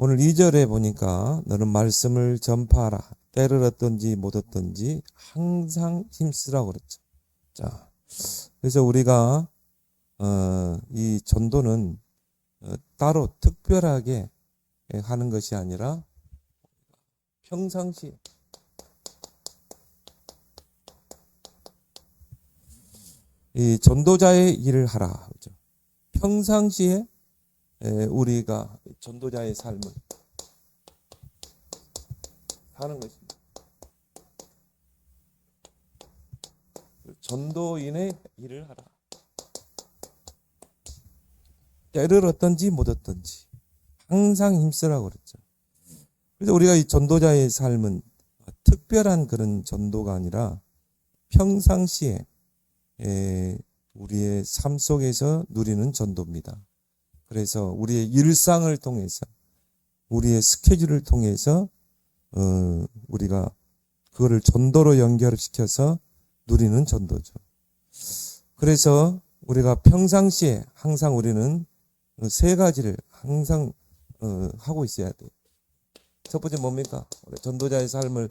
오늘 2절에 보니까 너는 말씀을 전파하라. 때를 얻든지 못 얻든지 항상 힘쓰라고 그랬죠. 자, 그래서 우리가 이 전도는 따로 특별하게 하는 것이 아니라 평상시에 이 전도자의 일을 하라. 그렇죠? 평상시에 우리가 전도자의 삶을 사는 것입니다. 전도인의 일을 하라. 때를 얻든지 못 얻든지 항상 힘쓰라고 그랬죠. 그래서 우리가 이 전도자의 삶은 특별한 그런 전도가 아니라 평상시에 우리의 삶 속에서 누리는 전도입니다. 그래서 우리의 일상을 통해서 우리의 스케줄을 통해서 우리가 그거를 전도로 연결시켜서 누리는 전도죠. 그래서 우리가 평상시에 항상 우리는 세 가지를 항상 하고 있어야 돼요. 첫 번째 뭡니까? 전도자의 삶을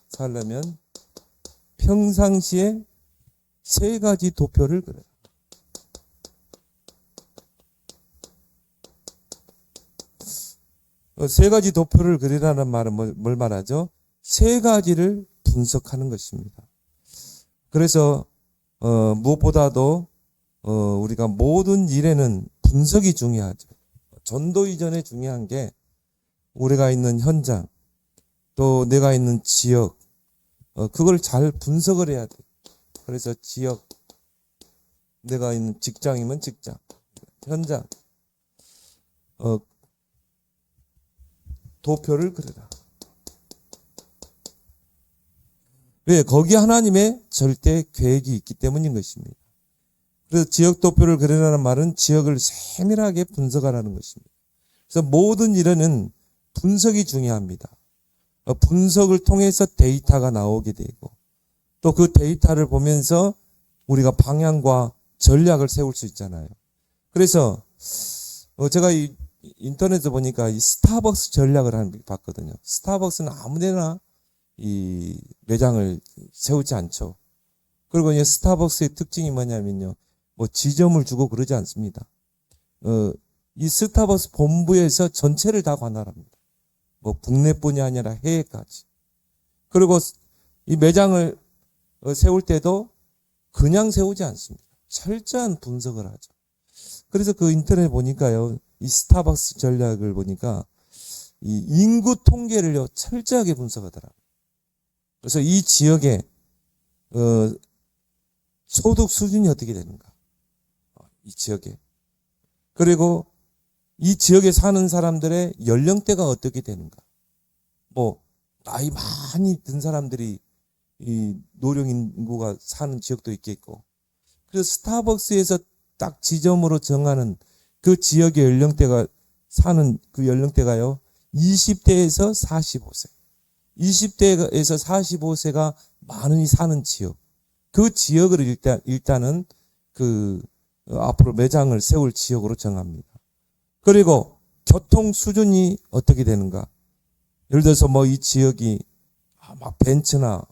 살려면 평상시에 세 가지 도표를 그려요. 세 가지 도표를 그리라는 말은 뭘 말하죠? 세 가지를 분석하는 것입니다. 그래서 무엇보다도 우리가 모든 일에는 분석이 중요하죠. 전도 이전에 중요한 게 우리가 있는 현장, 또 내가 있는 지역, 그걸 잘 분석을 해야 돼. 그래서 지역, 내가 있는 직장이면 직장, 현장, 도표를 그려라. 왜? 거기 하나님의 절대 계획이 있기 때문인 것입니다. 그래서 지역 도표를 그리라는 말은 지역을 세밀하게 분석하라는 것입니다. 그래서 모든 일에는 분석이 중요합니다. 분석을 통해서 데이터가 나오게 되고 또 그 데이터를 보면서 우리가 방향과 전략을 세울 수 있잖아요. 그래서 제가 이 인터넷에 보니까 이 스타벅스 전략을 봤거든요. 스타벅스는 아무데나 이 매장을 세우지 않죠. 그리고 이 스타벅스의 특징이 뭐냐면요. 뭐 지점을 주고 그러지 않습니다. 이 스타벅스 본부에서 전체를 다 관할합니다. 뭐 국내뿐이 아니라 해외까지. 그리고 이 매장을 세울 때도 그냥 세우지 않습니다. 철저한 분석을 하죠. 그래서 그 인터넷에 보니까요. 이 스타벅스 전략을 보니까 이 인구 통계를요. 철저하게 분석하더라고요. 그래서 이 지역의 소득 수준이 어떻게 되는가. 이 지역에. 그리고 이 지역에 사는 사람들의 연령대가 어떻게 되는가. 뭐 나이 많이 든 사람들이 이 노령 인구가 사는 지역도 있겠고. 그래서 스타벅스에서 딱 지점으로 정하는 그 지역의 연령대가 사는 그 연령대가요. 20대에서 45세. 20대에서 45세가 많이 사는 지역. 그 지역을 일단은 앞으로 매장을 세울 지역으로 정합니다. 그리고 교통 수준이 어떻게 되는가? 예를 들어서 뭐 이 지역이 막 벤츠나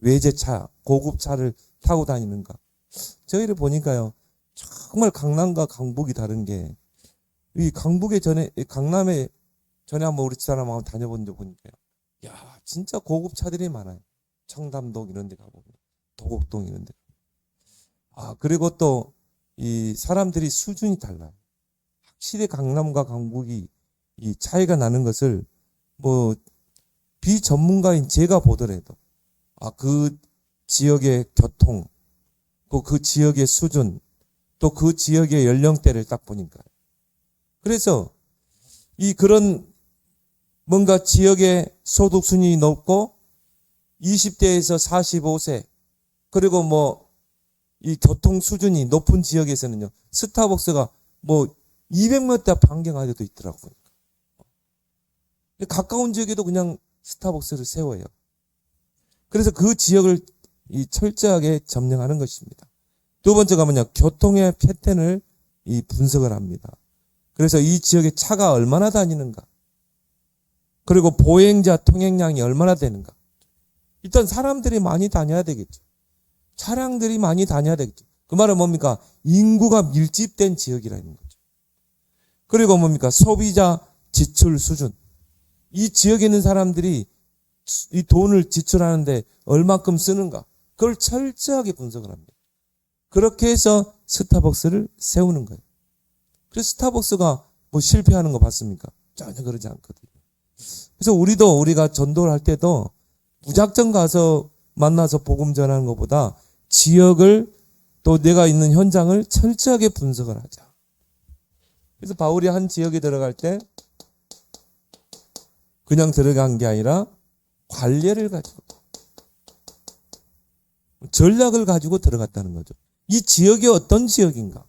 외제차, 고급차를 타고 다니는가? 저희를 보니까요, 정말 강남과 강북이 다른 게, 이 강남에 전에 한번 우리 집사람하고 한번 다녀본 데 보니까요, 야, 진짜 고급차들이 많아요. 청담동 이런 데 가보면, 도곡동 이런 데. 그리고 또, 이 사람들이 수준이 달라요. 확실히 강남과 강북이 이 차이가 나는 것을 뭐 비전문가인 제가 보더라도 그 지역의 교통, 그 지역의 수준, 또 그 지역의 연령대를 딱 보니까. 그래서 그런 뭔가 지역의 소득 수준이 높고 20대에서 45세 그리고 뭐 이 교통 수준이 높은 지역에서는요. 스타벅스가 뭐 200m 반경하게도 있더라고요. 가까운 지역에도 그냥 스타벅스를 세워요. 그래서 그 지역을 철저하게 점령하는 것입니다. 두 번째가 교통의 패턴을 분석을 합니다. 그래서 이 지역에 차가 얼마나 다니는가. 그리고 보행자 통행량이 얼마나 되는가. 일단 사람들이 많이 다녀야 되겠죠. 차량들이 많이 다녀야 되겠죠. 그 말은 뭡니까? 인구가 밀집된 지역이라는 거죠. 그리고 뭡니까? 소비자 지출 수준. 이 지역에 있는 사람들이 이 돈을 지출하는데 얼마큼 쓰는가. 그걸 철저하게 분석을 합니다. 그렇게 해서 스타벅스를 세우는 거예요. 그래서 스타벅스가 뭐 실패하는 거 봤습니까? 전혀 그러지 않거든요. 그래서 우리가 전도를 할 때도 무작정 가서 만나서 복음 전하는 것보다 지역을 또 내가 있는 현장을 철저하게 분석을 하자. 그래서 바울이 한 지역에 들어갈 때 그냥 들어간 게 아니라 관례를 가지고 전략을 가지고 들어갔다는 거죠. 이 지역이 어떤 지역인가?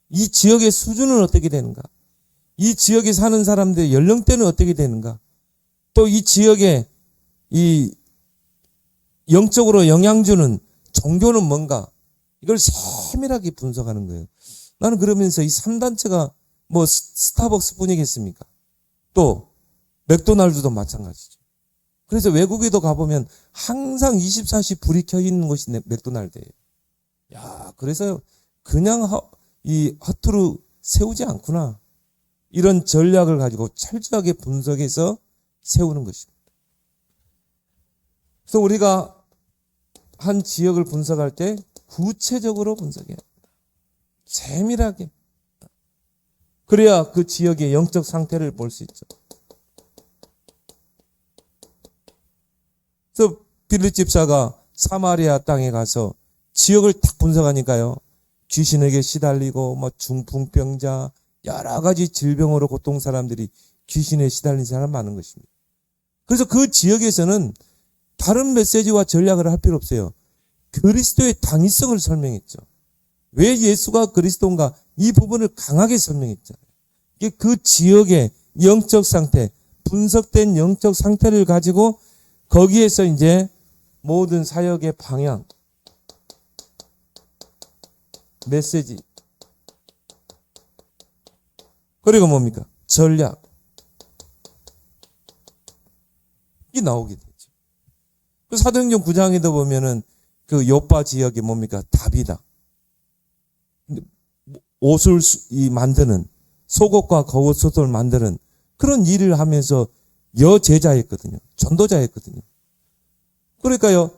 이 지역의 수준은 어떻게 되는가? 이 지역에 사는 사람들의 연령대는 어떻게 되는가? 또 이 지역에 이 영적으로 영향 주는 종교는 뭔가? 이걸 세밀하게 분석하는 거예요. 나는 그러면서 이 3단체가 뭐 스타벅스 뿐이겠습니까? 또 맥도날드도 마찬가지죠. 그래서 외국에도 가보면 항상 24시 불이 켜 있는 곳이 맥도날드예요. 야, 그래서 그냥 이 허투루 세우지 않구나. 이런 전략을 가지고 철저하게 분석해서 세우는 것입니다. 그래서 우리가 한 지역을 분석할 때 구체적으로 분석해야 합니다. 세밀하게. 그래야 그 지역의 영적 상태를 볼 수 있죠. 그래서 빌립 집사가 사마리아 땅에 가서 지역을 딱 분석하니까요. 귀신에게 시달리고 뭐 중풍병자 여러 가지 질병으로 고통 사람들이 귀신에 시달린 사람 많은 것입니다. 그래서 그 지역에서는 다른 메시지와 전략을 할 필요 없어요. 그리스도의 당위성을 설명했죠. 왜 예수가 그리스도인가 이 부분을 강하게 설명했잖아요. 이게 그 지역의 영적 상태, 분석된 영적 상태를 가지고 거기에서 이제 모든 사역의 방향, 메시지, 그리고 뭡니까? 전략. 이 나오게 되죠. 그 사도행전 9장에도 보면은 그 요파 지역이 뭡니까? 다비다. 옷을 만드는, 속옷과 겉옷을 만드는 그런 일을 하면서 여제자였거든요. 전도자였거든요. 그러니까요,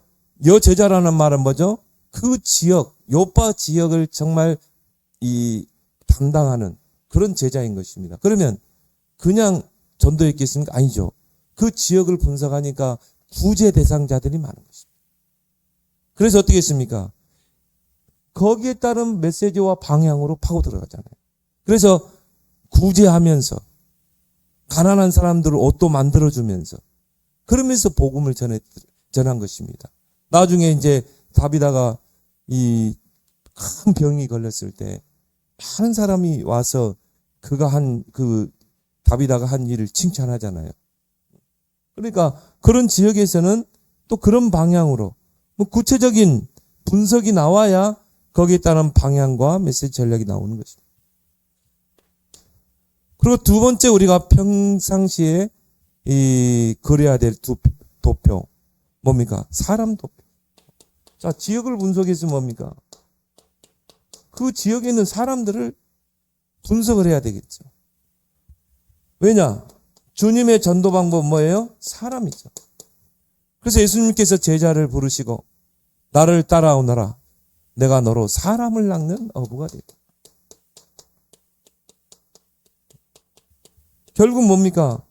여제자라는 말은 뭐죠? 그 지역, 요파 지역을 정말 담당하는 그런 제자인 것입니다. 그러면 그냥 전도했겠습니까? 아니죠. 그 지역을 분석하니까 구제 대상자들이 많은 것입니다. 그래서 어떻게 했습니까? 거기에 따른 메시지와 방향으로 파고 들어가잖아요. 그래서 구제하면서 가난한 사람들을 옷도 만들어주면서 그러면서 복음을 전한 것입니다. 나중에 이제 다비다가 이 큰 병이 걸렸을 때 많은 사람이 와서 다비다가 한 일을 칭찬하잖아요. 그러니까 그런 지역에서는 또 그런 방향으로 뭐 구체적인 분석이 나와야 거기에 따른 방향과 메시지 전략이 나오는 것입니다. 그리고 두 번째 우리가 평상시에 그려야 될 도표 뭡니까? 사람 도표. 자, 지역을 분석해서 뭡니까? 그 지역에 있는 사람들을 분석을 해야 되겠죠. 왜냐? 주님의 전도 방법은 뭐예요? 사람이죠. 그래서 예수님께서 제자를 부르시고 나를 따라오너라. 내가 너로 사람을 낚는 어부가 되리라. 결국 뭡니까?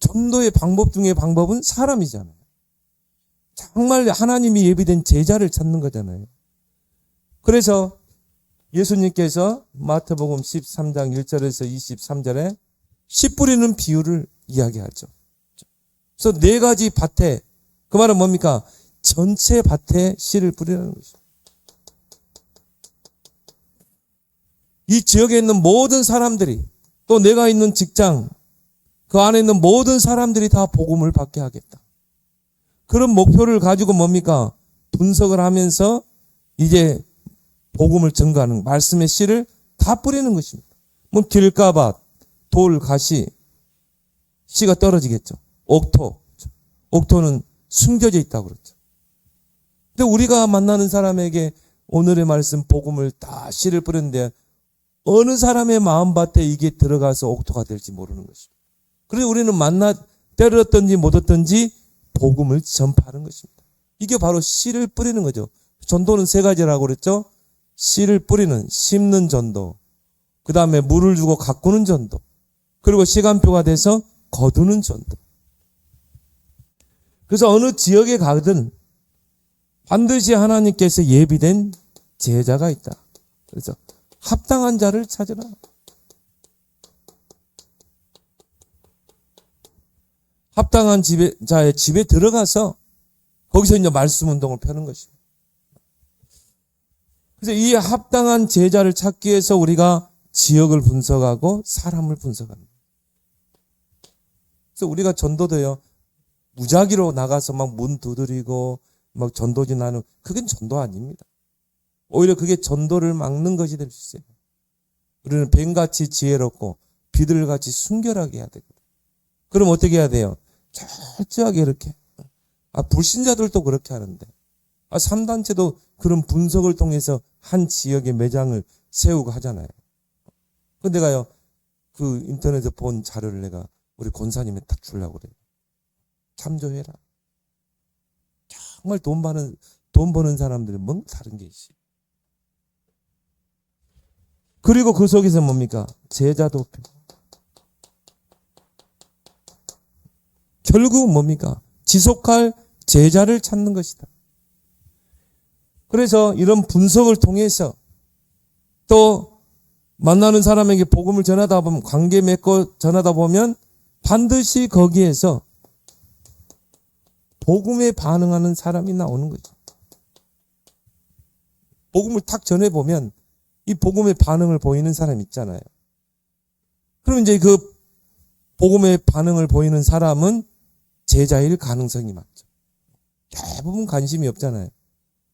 전도의 방법 중에 방법은 사람이잖아요. 정말 하나님이 예비된 제자를 찾는 거잖아요. 그래서 예수님께서 마태복음 13장 1절에서 23절에 씨 뿌리는 비유를 이야기하죠. 그래서 네 가지 밭에, 그 말은 뭡니까? 전체 밭에 씨를 뿌리라는 것입니다. 이 지역에 있는 모든 사람들이, 또 내가 있는 직장, 그 안에 있는 모든 사람들이 다 복음을 받게 하겠다. 그런 목표를 가지고 뭡니까? 분석을 하면서 이제 복음을 전가하는 말씀의 씨를 다 뿌리는 것입니다. 뭐 길가밭, 돌, 가시, 씨가 떨어지겠죠. 옥토. 옥토는 숨겨져 있다고 그랬죠. 근데 우리가 만나는 사람에게 오늘의 말씀 복음을 다 씨를 뿌렸는데 어느 사람의 마음밭에 이게 들어가서 옥토가 될지 모르는 것입니다. 그래서 우리는 때렸든지 못 얻든지 복음을 전파하는 것입니다. 이게 바로 씨를 뿌리는 거죠. 전도는 세 가지라고 그랬죠. 씨를 뿌리는, 심는 전도, 그 다음에 물을 주고 가꾸는 전도, 그리고 시간표가 돼서 거두는 전도. 그래서 어느 지역에 가든 반드시 하나님께서 예비된 제자가 있다. 그래서 합당한 자를 찾으라. 합당한 자의 집에 들어가서 거기서 이제 말씀 운동을 펴는 것입니다. 그래서 이 합당한 제자를 찾기 위해서 우리가 지역을 분석하고 사람을 분석하는 거예요. 그래서 우리가 전도도요, 무작위로 나가서 막 문 두드리고 막 전도진 하는, 그게 전도 아닙니다. 오히려 그게 전도를 막는 것이 될 수 있어요. 우리는 뱀같이 지혜롭고 비둘같이 순결하게 해야 되거든요. 그럼 어떻게 해야 돼요? 철저하게 이렇게. 불신자들도 그렇게 하는데. 3단체도 그런 분석을 통해서 한 지역의 매장을 세우고 하잖아요. 근데 내가요, 그 인터넷에서 본 자료를 내가 우리 권사님에 딱 주려고 그래요. 참조해라. 정말 돈 버는 사람들은 뭔가 다른 게 있어요. 그리고 그 속에서 뭡니까? 제자도표. 결국 뭡니까? 지속할 제자를 찾는 것이다. 그래서 이런 분석을 통해서 또 만나는 사람에게 복음을 전하다 보면, 관계 맺고 전하다 보면 반드시 거기에서 복음에 반응하는 사람이 나오는 거죠. 복음을 탁 전해보면 이 복음에 반응을 보이는 사람 있잖아요. 그럼 이제 그 복음에 반응을 보이는 사람은 제자일 가능성이 많죠. 대부분 관심이 없잖아요.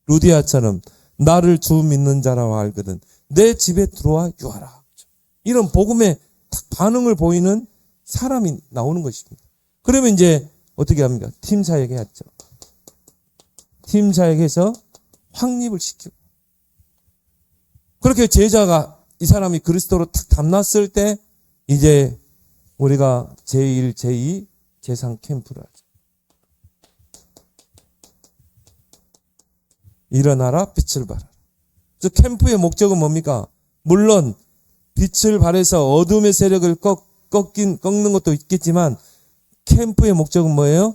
루디아처럼 나를 주 믿는 자라고 알거든 내 집에 들어와 유하라. 이런 복음에 딱 반응을 보이는 사람이 나오는 것입니다. 그러면 이제 어떻게 합니까? 팀 사역해야죠. 팀 사역해서 확립을 시키고, 그렇게 제자가 이 사람이 그리스도로 탁 담났을 때 이제 우리가 제1, 제2, 제3 캠프를 하죠. 일어나라 빛을 발하라. 그래서 캠프의 목적은 뭡니까? 물론 빛을 발해서 어둠의 세력을 꺾는 것도 있겠지만 캠프의 목적은 뭐예요?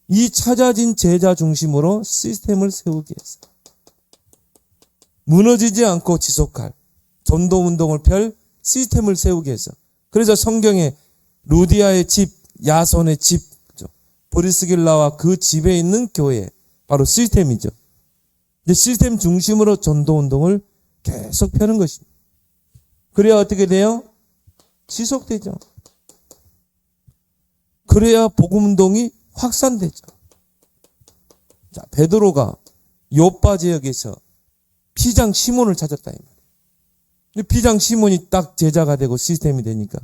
이 찾아진 제자 중심으로 시스템을 세우기 위해서 무너지지 않고 지속할 전도 운동을 펼 시스템을 세우기 위해서. 그래서 성경에 루디아의 집, 야손의 집, 브리스길라와 그 집에 있는 교회, 바로 시스템이죠. 이제 시스템 중심으로 전도 운동을 계속 펴는 것입니다. 그래야 어떻게 돼요? 지속되죠. 그래야 복음 운동이 확산되죠. 자, 베드로가 요빠 지역에서 피장 시몬을 찾았다 이 말이에요. 피장 시몬이 딱 제자가 되고 시스템이 되니까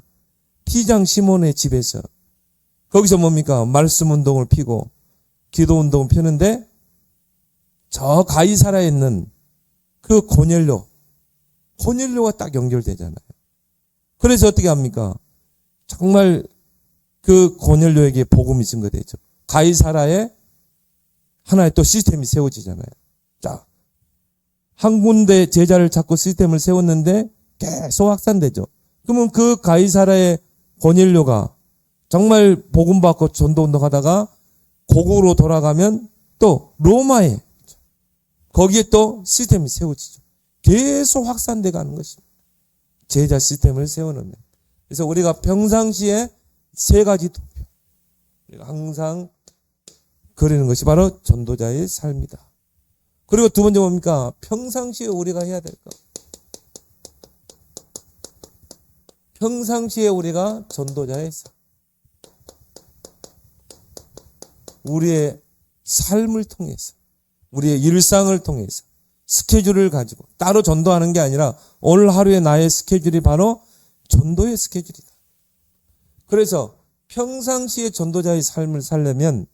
피장 시몬의 집에서 거기서 뭡니까? 말씀 운동을 피고 기도 운동을 펴는데 저 가이사라에 있는 그 고넬료가 딱 연결되잖아요. 그래서 어떻게 합니까? 정말 그 고넬료에게 복음이 증거되죠. 가이사라에 하나의 또 시스템이 세워지잖아요. 자, 한 군데 제자를 찾고 시스템을 세웠는데 계속 확산되죠. 그러면 그 가이사라의 고넬료가 정말 복음 받고 전도 운동하다가 고국으로 돌아가면 또 로마에 거기에 또 시스템이 세워지죠. 계속 확산돼 가는 것입니다. 제자 시스템을 세워놓으면. 그래서 우리가 평상시에 세 가지 도표. 우리가 항상 그리는 것이 바로 전도자의 삶이다. 그리고 두 번째 뭡니까? 평상시에 우리가 해야 될 것. 평상시에 우리가 전도자의 삶. 우리의 삶을 통해서, 우리의 일상을 통해서 스케줄을 가지고 따로 전도하는 게 아니라 오늘 하루의 나의 스케줄이 바로 전도의 스케줄이다. 그래서 평상시에 전도자의 삶을 살려면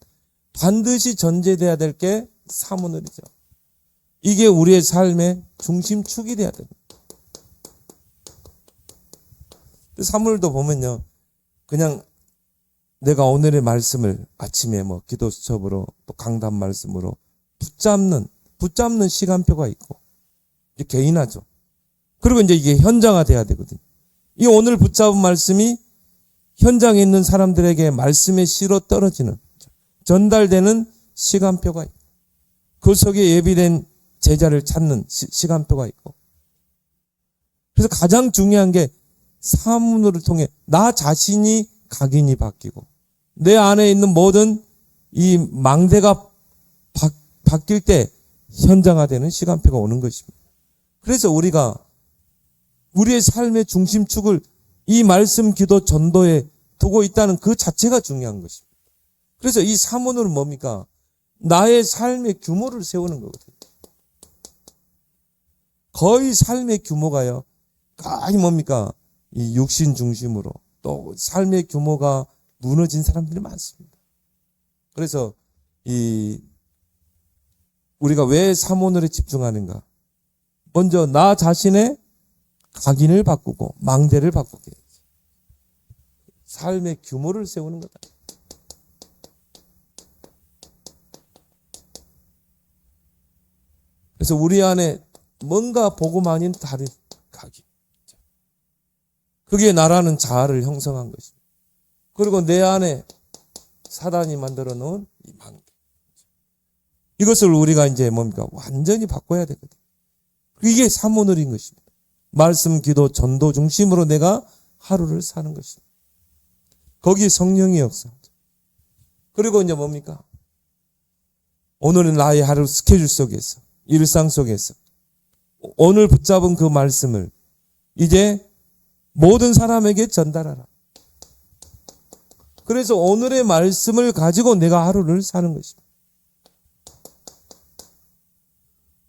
반드시 전제돼야 될 게 사모늘이죠. 이게 우리의 삶의 중심축이 돼야 됩니다. 사모늘도 보면요, 그냥 내가 오늘의 말씀을 아침에 기도 수첩으로 또 강단 말씀으로 붙잡는 시간표가 있고, 이제 개인화죠. 그리고 이제 이게 현장화돼야 되거든요. 이 오늘 붙잡은 말씀이 현장에 있는 사람들에게 말씀의 씨로 떨어지는, 전달되는 시간표가 있고, 그 속에 예비된 제자를 찾는 시간표가 있고. 그래서 가장 중요한 게 사문을 통해 나 자신이 각인이 바뀌고, 내 안에 있는 모든 이 망대가 바뀔 때 현장화되는 시간표가 오는 것입니다. 그래서 우리가 우리의 삶의 중심축을 이 말씀, 기도, 전도에 두고 있다는 그 자체가 중요한 것입니다. 그래서 이 사문은 뭡니까? 나의 삶의 규모를 세우는 거거든요. 거의 삶의 규모가요, 거의 뭡니까? 이 육신 중심으로 또 삶의 규모가 무너진 사람들이 많습니다. 그래서 우리가 왜 사모늘에 집중하는가? 먼저 나 자신의 각인을 바꾸고 망대를 바꾸게 해야지. 삶의 규모를 세우는 거다. 그래서 우리 안에 뭔가 복음 아닌 다른 각인. 그게 나라는 자아를 형성한 것입니다. 그리고 내 안에 사단이 만들어 놓은 이 망대. 이것을 우리가 이제 뭡니까? 완전히 바꿔야 되거든요. 이게 사모늘인 것입니다. 말씀, 기도, 전도 중심으로 내가 하루를 사는 것입니다. 거기에 성령의 역사죠. 그리고 이제 뭡니까? 오늘은 나의 하루 스케줄 속에서, 일상 속에서 오늘 붙잡은 그 말씀을 이제 모든 사람에게 전달하라. 그래서 오늘의 말씀을 가지고 내가 하루를 사는 것입니다.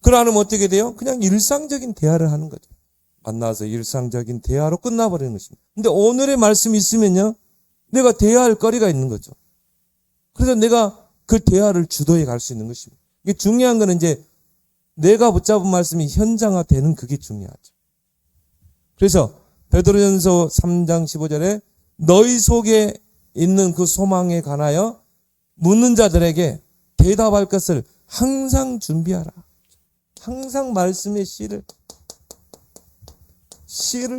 그러면 어떻게 돼요? 그냥 일상적인 대화를 하는 거죠. 만나서 일상적인 대화로 끝나버리는 것입니다. 근데 오늘의 말씀이 있으면요, 내가 대화할 거리가 있는 거죠. 그래서 내가 그 대화를 주도해 갈 수 있는 것입니다. 이게 중요한 거는 이제 내가 붙잡은 말씀이 현장화되는 그게 중요하죠. 그래서 베드로전서 3장 15절에 너희 속에 있는 그 소망에 관하여 묻는 자들에게 대답할 것을 항상 준비하라. 항상 말씀의 씨를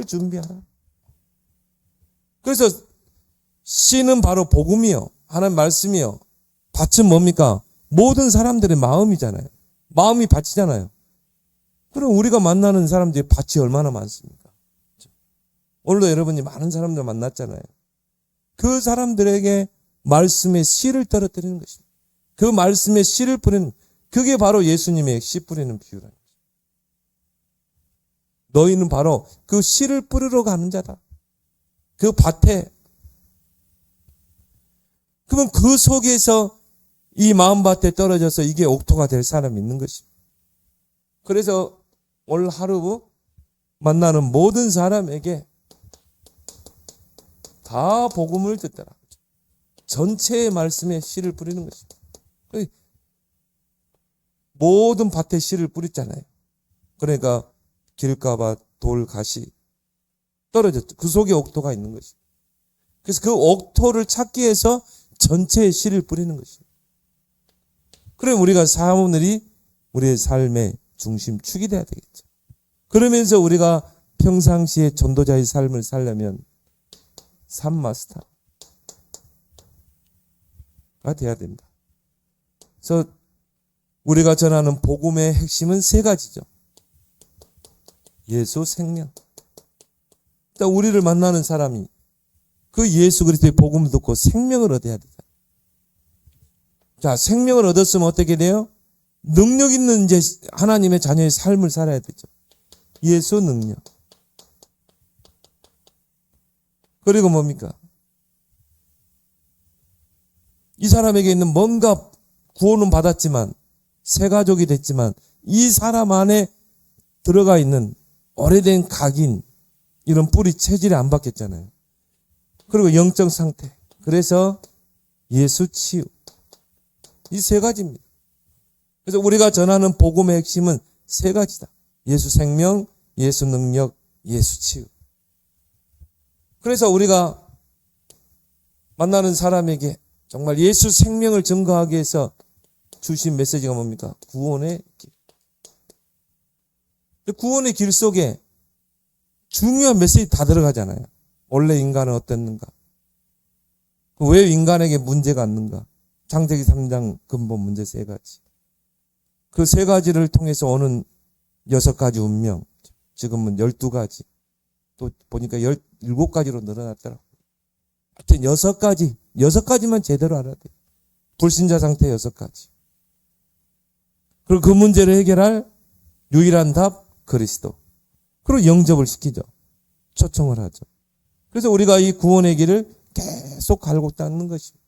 준비하라. 그래서 씨는 바로 복음이요, 하나님 말씀이요. 밭은 뭡니까? 모든 사람들의 마음이잖아요. 마음이 밭이잖아요. 그럼 우리가 만나는 사람들이 밭이 얼마나 많습니까? 오늘도 여러분이 많은 사람들 만났잖아요. 그 사람들에게 말씀의 씨를 떨어뜨리는 것입니다. 그 말씀의 씨를 뿌리는, 그게 바로 예수님의 씨 뿌리는 비유라는 거죠. 너희는 바로 그 씨를 뿌리러 가는 자다. 그 밭에. 그러면 그 속에서 이 마음밭에 떨어져서 이게 옥토가 될 사람이 있는 것입니다. 그래서 오늘 하루 만나는 모든 사람에게 다 복음을 듣더라. 전체의 말씀에 씨를 뿌리는 것입니다. 모든 밭에 씨를 뿌렸잖아요. 그러니까 길가밭, 돌가시 떨어졌죠. 그 속에 옥토가 있는 것입니다. 그래서 그 옥토를 찾기 위해서 전체의 씨를 뿌리는 것입니다. 그럼 우리가 사모늘이 우리의 삶의 중심축이 돼야 되겠죠. 그러면서 우리가 평상시에 전도자의 삶을 살려면 산마스터가 돼야 된다. 그래서 우리가 전하는 복음의 핵심은 세 가지죠. 예수, 생명. 그러니까 우리를 만나는 사람이 그 예수 그리스도의 복음을 듣고 생명을 얻어야 되죠. 자, 생명을 얻었으면 어떻게 돼요? 능력 있는 이제 하나님의 자녀의 삶을 살아야 되죠. 예수 능력. 그리고 뭡니까? 이 사람에게 있는 뭔가 구원은 받았지만, 새 가족이 됐지만, 이 사람 안에 들어가 있는 오래된 각인, 이런 뿌리 체질이 안 바뀌었잖아요. 그리고 영적 상태. 그래서 예수 치유. 이 세 가지입니다. 그래서 우리가 전하는 복음의 핵심은 세 가지다. 예수 생명, 예수 능력, 예수 치유. 그래서 우리가 만나는 사람에게 정말 예수 생명을 증거하기 위해서 주신 메시지가 뭡니까? 구원의 길. 구원의 길 속에 중요한 메시지 다 들어가잖아요. 원래 인간은 어땠는가? 왜 인간에게 문제가 왔는가? 창세기 3장 근본 문제 세 가지. 그 세 가지를 통해서 오는 6가지 운명, 지금은 12가지, 또 보니까 17가지로 늘어났더라고요. 하여튼 6가지만 제대로 알아야 돼요. 불신자 상태 6가지. 그리고 그 문제를 해결할 유일한 답, 그리스도. 그리고 영접을 시키죠. 초청을 하죠. 그래서 우리가 이 구원의 길을 계속 갈고 닦는 것입니다.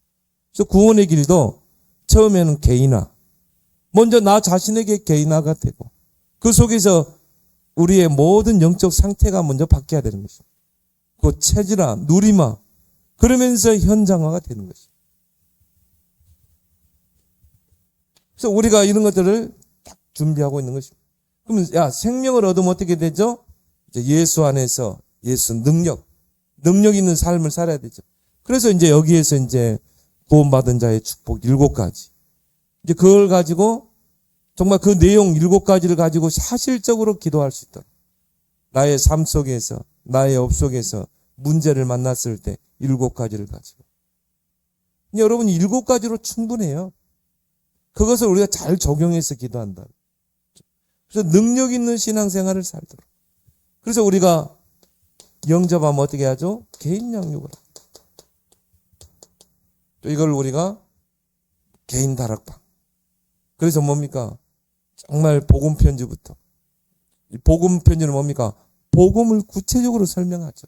그래서 구원의 길도 처음에는 개인화. 먼저 나 자신에게 개인화가 되고 그 속에서 우리의 모든 영적 상태가 먼저 바뀌어야 되는 것입니다. 그 체질화, 누림화. 그러면서 현장화가 되는 것입니다. 그래서 우리가 이런 것들을 딱 준비하고 있는 것입니다. 그러면 생명을 얻으면 어떻게 되죠? 이제 예수 안에서 예수 능력 있는 삶을 살아야 되죠. 그래서 이제 여기에서 이제 구원받은 자의 축복 7가지. 이제 그걸 가지고 정말 그 내용 7가지를 가지고 사실적으로 기도할 수 있도록 나의 삶 속에서 나의 업 속에서 문제를 만났을 때 7가지를 가지고 여러분 7가지로 충분해요. 그것을 우리가 잘 적용해서 기도한다. 그래서 능력 있는 신앙생활을 살도록. 그래서 우리가 영접하면 어떻게 하죠? 개인 양육을 합니다. 또 이걸 우리가 개인 다락방. 그래서 뭡니까? 정말 복음 편지부터. 이 복음 편지는 뭡니까? 복음을 구체적으로 설명하죠.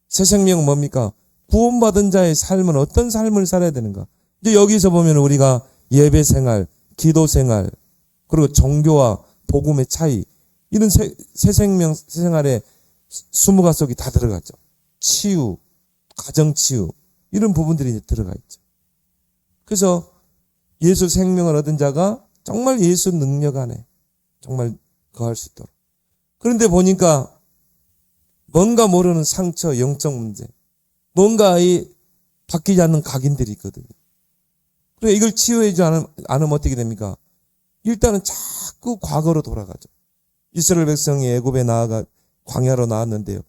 새 생명은 뭡니까? 구원받은 자의 삶은 어떤 삶을 살아야 되는가? 이제 여기서 보면 우리가 예배 생활, 기도 생활, 그리고 종교와 복음의 차이, 이런 새 생명, 새 생활의 20가속이 다 들어가죠. 치유, 가정 치유, 이런 부분들이 이제 들어가 있죠. 그래서 예수 생명을 얻은 자가 정말 예수 능력 안에 정말 거할 수 있도록. 그런데 보니까 뭔가 모르는 상처, 영적 문제, 뭔가 이 바뀌지 않는 각인들이 있거든요. 그래 이걸 치유하지 않으면 어떻게 됩니까? 일단은 자꾸 과거로 돌아가죠. 이스라엘 백성이 애굽에 나아가 광야로 나왔는데요.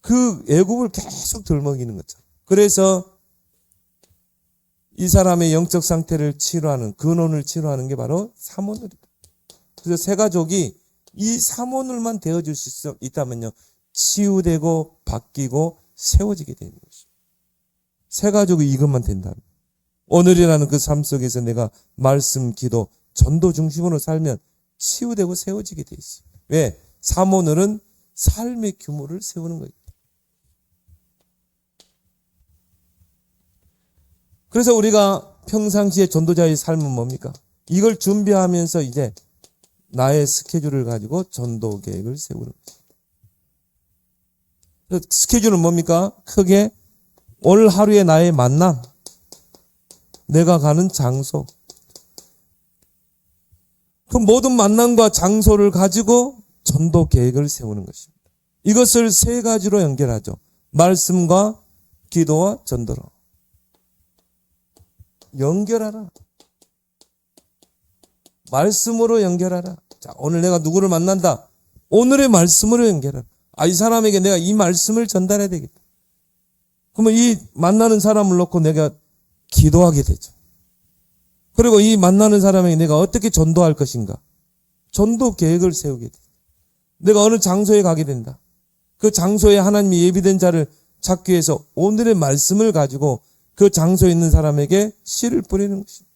그 애굽을 계속 들먹이는 거죠. 그래서 이 사람의 영적 상태를 치료하는, 근원을 치료하는 게 바로 사모늘이다. 그래서 새 가족이 이 사모늘만 되어줄 수 있다면요, 치유되고 바뀌고 세워지게 되는 것이죠. 새 가족이 이것만 된다면, 오늘이라는 그 삶 속에서 내가 말씀, 기도, 전도 중심으로 살면 치유되고 세워지게 돼 있어요. 왜? 사모늘은 삶의 규모를 세우는 거예요. 그래서 우리가 평상시에 전도자의 삶은 뭡니까? 이걸 준비하면서 이제 나의 스케줄을 가지고 전도 계획을 세우는 거죠. 스케줄은 뭡니까? 크게 오늘 하루의 나의 만남, 내가 가는 장소, 그 모든 만남과 장소를 가지고 전도 계획을 세우는 것입니다. 이것을 세 가지로 연결하죠. 말씀과 기도와 전도로. 연결하라. 말씀으로 연결하라. 자, 오늘 내가 누구를 만난다. 오늘의 말씀으로 연결하라. 이 사람에게 내가 이 말씀을 전달해야 되겠다. 그러면 이 만나는 사람을 놓고 내가 기도하게 되죠. 그리고 이 만나는 사람에게 내가 어떻게 전도할 것인가. 전도 계획을 세우게 돼. 내가 어느 장소에 가게 된다. 그 장소에 하나님이 예비된 자를 찾기 위해서 오늘의 말씀을 가지고 그 장소에 있는 사람에게 씨를 뿌리는 것입니다.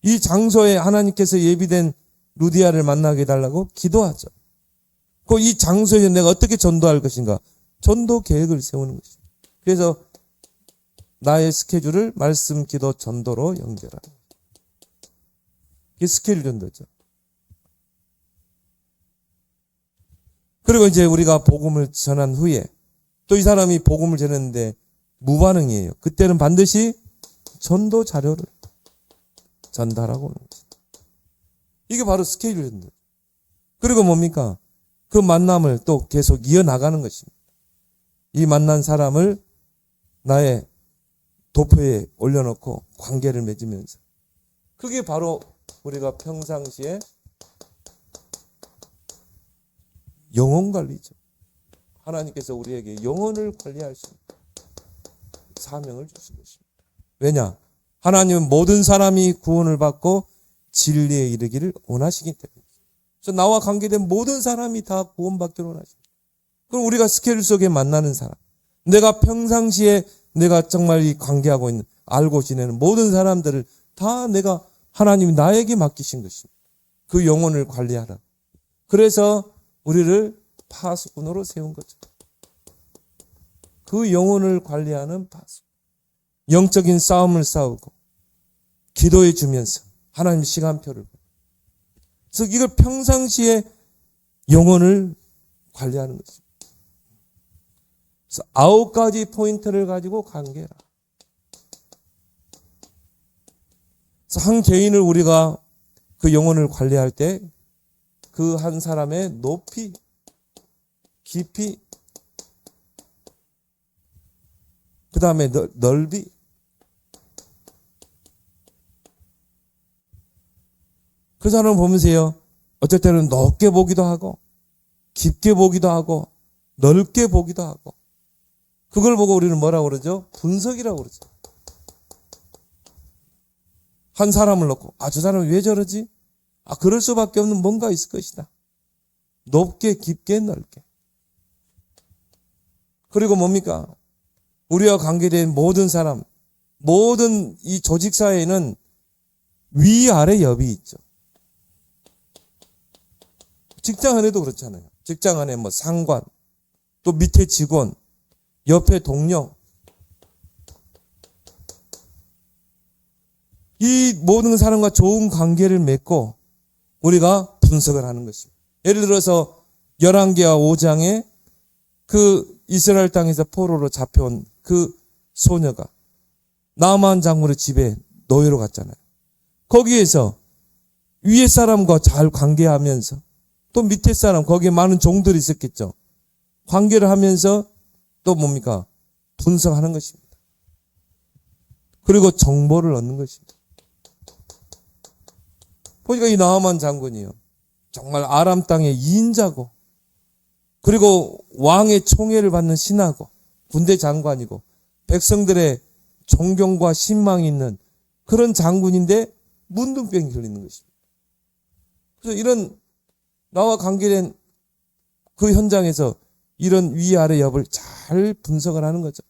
이 장소에 하나님께서 예비된 루디아를 만나게 해달라고 기도하죠. 그 이 장소에 내가 어떻게 전도할 것인가. 전도 계획을 세우는 것입니다. 그래서 나의 스케줄을 말씀, 기도, 전도로 연결하는 거예요. 이게 스케줄 전도죠. 그리고 이제 우리가 복음을 전한 후에 또 이 사람이 복음을 전했는데 무반응이에요. 그때는 반드시 전도 자료를 전달하고 오는 거죠. 이게 바로 스케줄인데. 그리고 뭡니까? 그 만남을 또 계속 이어나가는 것입니다. 이 만난 사람을 나의 도표에 올려놓고 관계를 맺으면서. 그게 바로 우리가 평상시에 영혼 관리죠. 하나님께서 우리에게 영혼을 관리할 수 있는 사명을 주신 것입니다. 왜냐? 하나님은 모든 사람이 구원을 받고 진리에 이르기를 원하시기 때문에. 그래서 나와 관계된 모든 사람이 다 구원받기를 원하십니다. 그럼 우리가 스케줄 속에 만나는 사람, 내가 평상시에 내가 정말 이 관계하고 있는, 알고 지내는 모든 사람들을 다 내가 하나님이 나에게 맡기신 것입니다. 그 영혼을 관리하라. 그래서 우리를 파수꾼으로 세운 거죠. 그 영혼을 관리하는 파수. 영적인 싸움을 싸우고 기도해 주면서 하나님 시간표를. 그래서 이걸 평상시에 영혼을 관리하는 것입니다. 그래서 9가지 포인트를 가지고 관계해라. 그래서 한 개인을 우리가 그 영혼을 관리할 때 그 한 사람의 높이, 깊이, 그 다음에 넓이, 그 사람을 보면서요, 어쩔 때는 높게 보기도 하고, 깊게 보기도 하고, 넓게 보기도 하고, 그걸 보고 우리는 뭐라고 그러죠? 분석이라고 그러죠. 한 사람을 놓고, 저 사람이 왜 저러지? 그럴 수밖에 없는 뭔가 있을 것이다. 높게, 깊게, 넓게. 그리고 뭡니까? 우리와 관계된 모든 사람, 모든 이 조직사회에는 위아래 엽이 있죠. 직장 안에도 그렇잖아요. 직장 안에 뭐 상관, 또 밑에 직원, 옆에 동료. 이 모든 사람과 좋은 관계를 맺고 우리가 분석을 하는 것입니다. 예를 들어서 열왕기하 5장에 그 이스라엘 땅에서 포로로 잡혀온 그 소녀가 나아만 장군의 집에 노예로 갔잖아요. 거기에서 위에 사람과 잘 관계하면서 또 밑에 사람, 거기에 많은 종들이 있었겠죠. 관계를 하면서 또 뭡니까? 분석하는 것입니다. 그리고 정보를 얻는 것입니다. 보니까 이 나아만 장군이요, 정말 아람 땅의 2인자고, 그리고 왕의 총애를 받는 신하고, 군대 장관이고, 백성들의 존경과 신망이 있는 그런 장군인데 문둥병이 걸리는 것입니다. 그래서 이런 나와 관계된 그 현장에서 이런 위아래 엽을 잘 분석을 하는 거죠.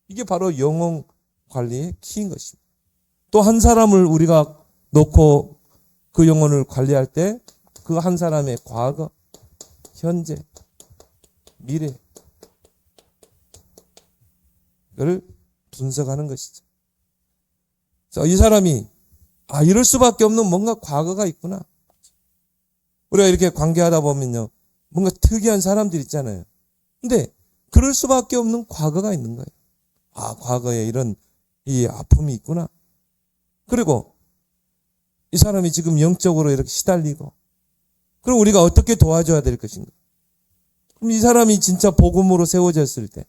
이게 바로 영혼 관리의 키인 것입니다. 또 한 사람을 우리가 놓고 그 영혼을 관리할 때 그 한 사람의 과거, 현재, 미래를 분석하는 것이죠. 그래서 이 사람이 이럴 수밖에 없는 뭔가 과거가 있구나. 우리가 이렇게 관계하다 보면요, 뭔가 특이한 사람들 있잖아요. 근데 그럴 수밖에 없는 과거가 있는 거예요. 과거에 이런 이 아픔이 있구나. 그리고 이 사람이 지금 영적으로 이렇게 시달리고, 그럼 우리가 어떻게 도와줘야 될 것인가? 그럼 이 사람이 진짜 복음으로 세워졌을 때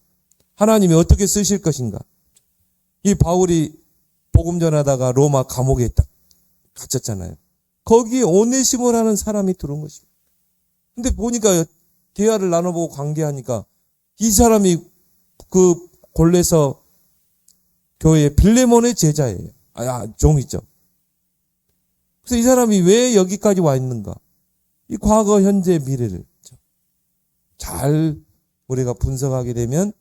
하나님이 어떻게 쓰실 것인가? 이 바울이 복음 전하다가 로마 감옥에 딱 갇혔잖아요. 거기에 오네시모라는 사람이 들어온 것입니다. 근데 보니까 대화를 나눠보고 관계하니까 이 사람이 그 골레서 교회 빌레몬의 제자예요. 종이죠. 그래서 이 사람이 왜 여기까지 와 있는가? 이 과거, 현재, 미래를 잘 우리가 분석하게 되면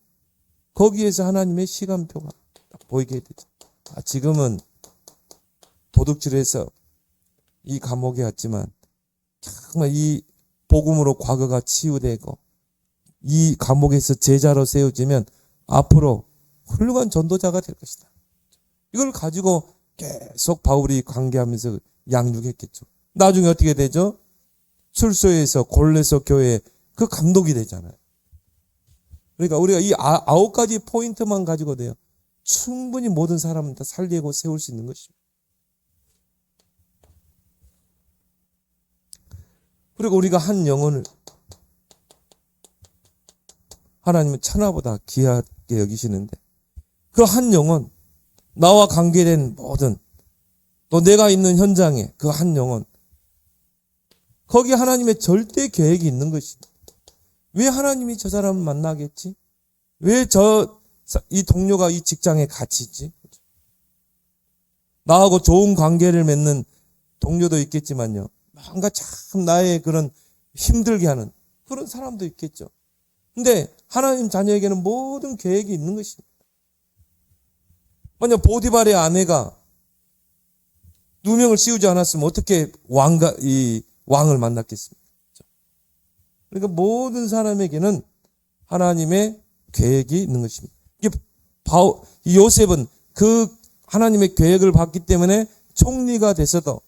거기에서 하나님의 시간표가 딱 보이게 되죠. 지금은 도둑질해서 이 감옥에 왔지만 정말 이 복음으로 과거가 치유되고 이 감옥에서 제자로 세워지면 앞으로 훌륭한 전도자가 될 것이다. 이걸 가지고 계속 바울이 관계하면서 양육했겠죠. 나중에 어떻게 되죠? 출소에서 골레서 교회 그 감독이 되잖아요. 그러니까 우리가 이 9가지 포인트만 가지고 돼요. 충분히 모든 사람을 다 살리고 세울 수 있는 것입니다. 그리고 우리가 한 영혼을 하나님은 천하보다 귀하게 여기시는데 그 한 영혼, 나와 관계된 모든 또 내가 있는 현장에 그 한 영혼, 거기에 하나님의 절대 계획이 있는 것입니다. 왜 하나님이 저 사람을 만나겠지? 왜 이 동료가 이 직장에 같이 있지? 나하고 좋은 관계를 맺는 동료도 있겠지만요. 뭔가 참 나의 그런 힘들게 하는 그런 사람도 있겠죠. 근데 하나님 자녀에게는 모든 계획이 있는 것입니다. 만약 보디발의 아내가 누명을 씌우지 않았으면 어떻게 왕을 만났겠습니까? 그러니까 모든 사람에게는 하나님의 계획이 있는 것입니다. 이 요셉은 그 하나님의 계획을 봤기 때문에 총리가 돼서도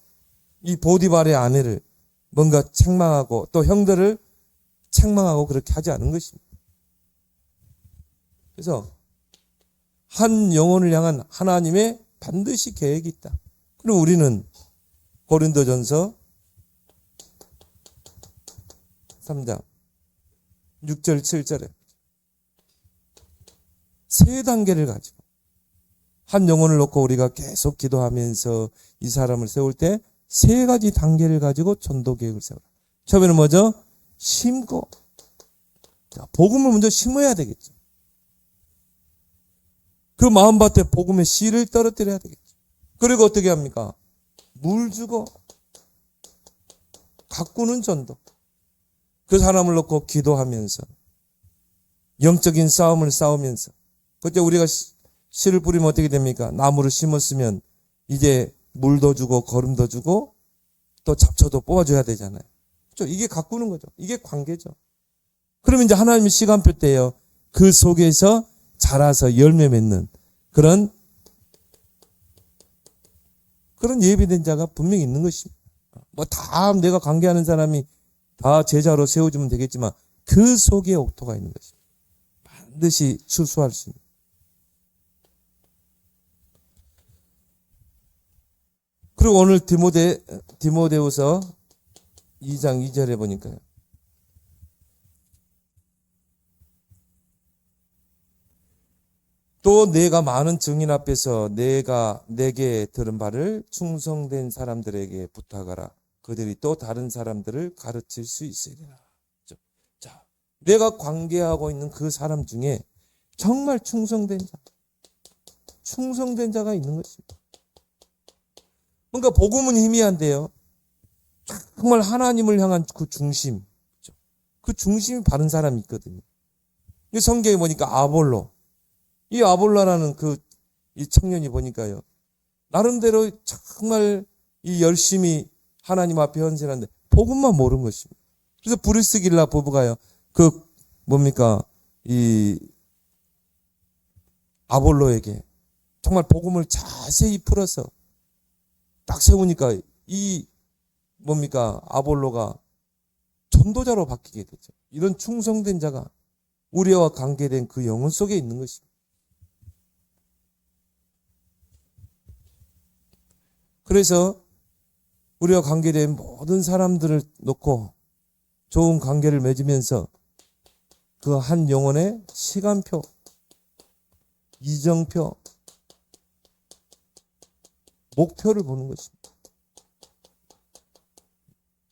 이 보디발의 아내를 뭔가 책망하고 또 형들을 책망하고 그렇게 하지 않은 것입니다. 그래서 한 영혼을 향한 하나님의 반드시 계획이 있다. 그럼 우리는 고린도전서 3장 6절 7절에 세 단계를 가지고 한 영혼을 놓고 우리가 계속 기도하면서 이 사람을 세울 때 세 가지 단계를 가지고 전도 계획을 세워라. 처음에는 뭐죠? 심고. 자, 복음을 먼저 심어야 되겠죠. 그 마음밭에 복음의 씨를 떨어뜨려야 되겠죠. 그리고 어떻게 합니까? 물 주고 가꾸는 전도. 그 사람을 놓고 기도하면서 영적인 싸움을 싸우면서 그때 우리가 씨를 뿌리면 어떻게 됩니까? 나무를 심었으면 이제 물도 주고 거름도 주고 또 잡초도 뽑아줘야 되잖아요. 그렇죠? 이게 가꾸는 거죠. 이게 관계죠. 그러면 이제 하나님의 시간표 때예요. 그 속에서 자라서 열매 맺는 그런 예비된 자가 분명히 있는 것입니다. 뭐 다 내가 관계하는 사람이 다 제자로 세워주면 되겠지만 그 속에 옥토가 있는 것입니다. 반드시 추수할 수 있는. 그리고 오늘 디모데후서 2장 2절에 보니까요. 또 내가 많은 증인 앞에서 내게 들은 바를 충성된 사람들에게 부탁하라. 그들이 또 다른 사람들을 가르칠 수 있으리라. 자, 내가 관계하고 있는 그 사람 중에 정말 충성된 자가 있는 것입니다. 그러니까 복음은 희미한데요. 정말 하나님을 향한 그 중심, 그 중심이 바른 사람이 있거든요. 성경에 보니까 아볼로, 이 아볼로라는 이 청년이 보니까요. 나름대로 정말 이 열심히 하나님 앞에 헌신하는데 복음만 모르는 것입니다. 그래서 브리스길라 부부가요. 이 아볼로에게 정말 복음을 자세히 풀어서 딱 세우니까 아볼로가 전도자로 바뀌게 되죠. 이런 충성된 자가 우리와 관계된 그 영혼 속에 있는 것입니다. 그래서 우리와 관계된 모든 사람들을 놓고 좋은 관계를 맺으면서 그 한 영혼의 시간표, 이정표, 목표를 보는 것입니다.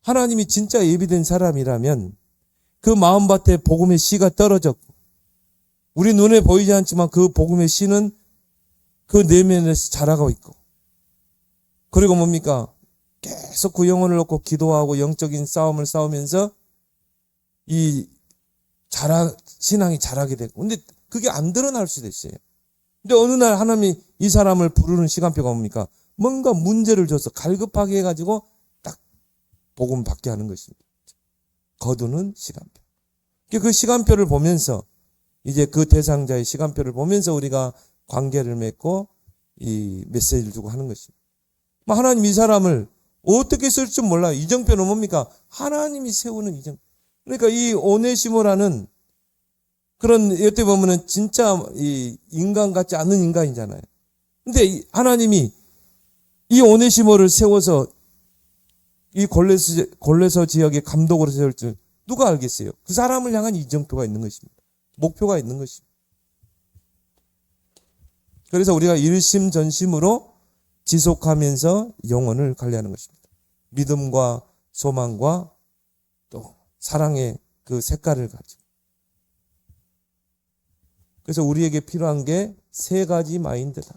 하나님이 진짜 예비된 사람이라면 그 마음밭에 복음의 씨가 떨어졌고 우리 눈에 보이지 않지만 그 복음의 씨는 그 내면에서 자라고 있고 그리고 계속 그 영혼을 놓고 기도하고 영적인 싸움을 싸우면서 신앙이 자라게 되고 근데 그게 안 드러날 수도 있어요. 근데 어느 날 하나님이 이 사람을 부르는 시간표가 뭡니까? 뭔가 문제를 줘서 갈급하게 해가지고 딱 복음 받게 하는 것입니다. 거두는 시간표. 그 시간표를 보면서 이제 그 대상자의 시간표를 보면서 우리가 관계를 맺고 이 메시지를 주고 하는 것입니다. 하나님 이 사람을 어떻게 쓸 줄 몰라요. 이정표는 뭡니까? 하나님이 세우는 이정. 그러니까 이 오네시모라는 그런 어떻게 보면은 진짜 이 인간 같지 않은 인간이잖아요. 근데 하나님이 이 오네시모를 세워서 이 골레서 지역의 감독으로 세울 줄 누가 알겠어요? 그 사람을 향한 이정표가 있는 것입니다. 목표가 있는 것입니다. 그래서 우리가 일심전심으로 지속하면서 영혼을 관리하는 것입니다. 믿음과 소망과 또 사랑의 그 색깔을 가지고. 그래서 우리에게 필요한 게 세 가지 마인드다.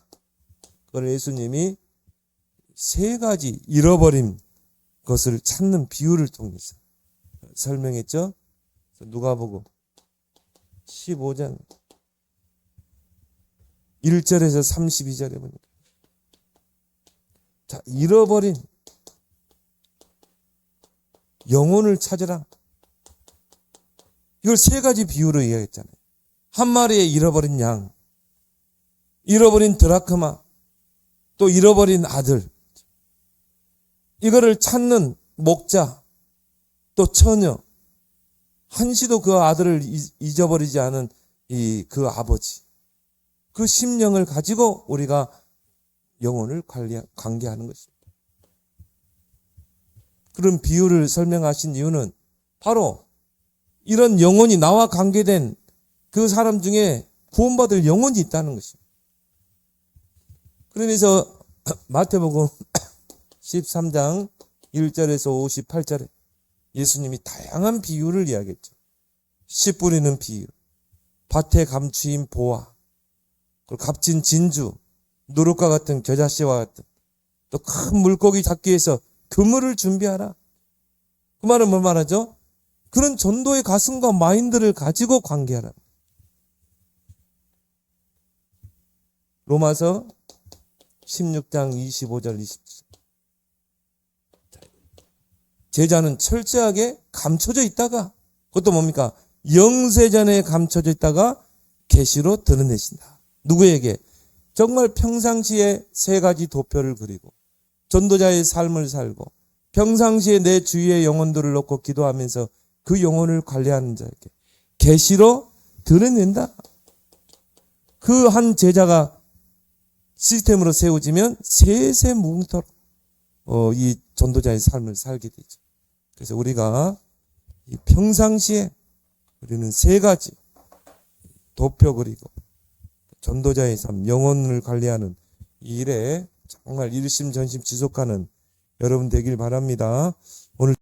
그걸 예수님이 세 가지 잃어버린 것을 찾는 비유를 통해서 설명했죠. 누가복음 15장 1절에서 32절에 보니까 자, 잃어버린 영혼을 찾으라. 이걸 세 가지 비유로 이야기했잖아요. 한 마리의 잃어버린 양, 잃어버린 드라크마, 또 잃어버린 아들, 이거를 찾는 목자, 또 처녀, 한시도 그 아들을 잊어버리지 않은 그 아버지, 그 심령을 가지고 우리가 영혼을 관계하는 것입니다. 그런 비유를 설명하신 이유는 바로 이런 영혼이 나와 관계된 그 사람 중에 구원받을 영혼이 있다는 것입니다. 그러면서 마태복음 13장 1절에서 58절에 예수님이 다양한 비유를 이야기했죠. 씨 뿌리는 비유, 밭에 감추인 보화, 그리고 값진 진주, 누룩과 같은 겨자씨와 같은 또 큰 물고기 잡기 위해서 그물을 준비하라. 그 말은 뭘 말하죠? 그런 전도의 가슴과 마인드를 가지고 관계하라. 로마서 16장 25절 27절. 제자는 철저하게 감춰져 있다가, 그것도 뭡니까? 영세전에 감춰져 있다가 계시로 드러내신다. 누구에게? 정말 평상시에 세 가지 도표를 그리고 전도자의 삶을 살고 평상시에 내 주위의 영혼들을 놓고 기도하면서 그 영혼을 관리하는 자에게 계시로 드러낸다. 그 한 제자가 시스템으로 세워지면 세세무궁토록 이 전도자의 삶을 살게 되죠. 그래서 우리가 이 평상시에 우리는 세 가지 도표 그리고 전도자의 삶, 영혼을 관리하는 이 일에 정말 일심전심 지속하는 여러분 되길 바랍니다. 오늘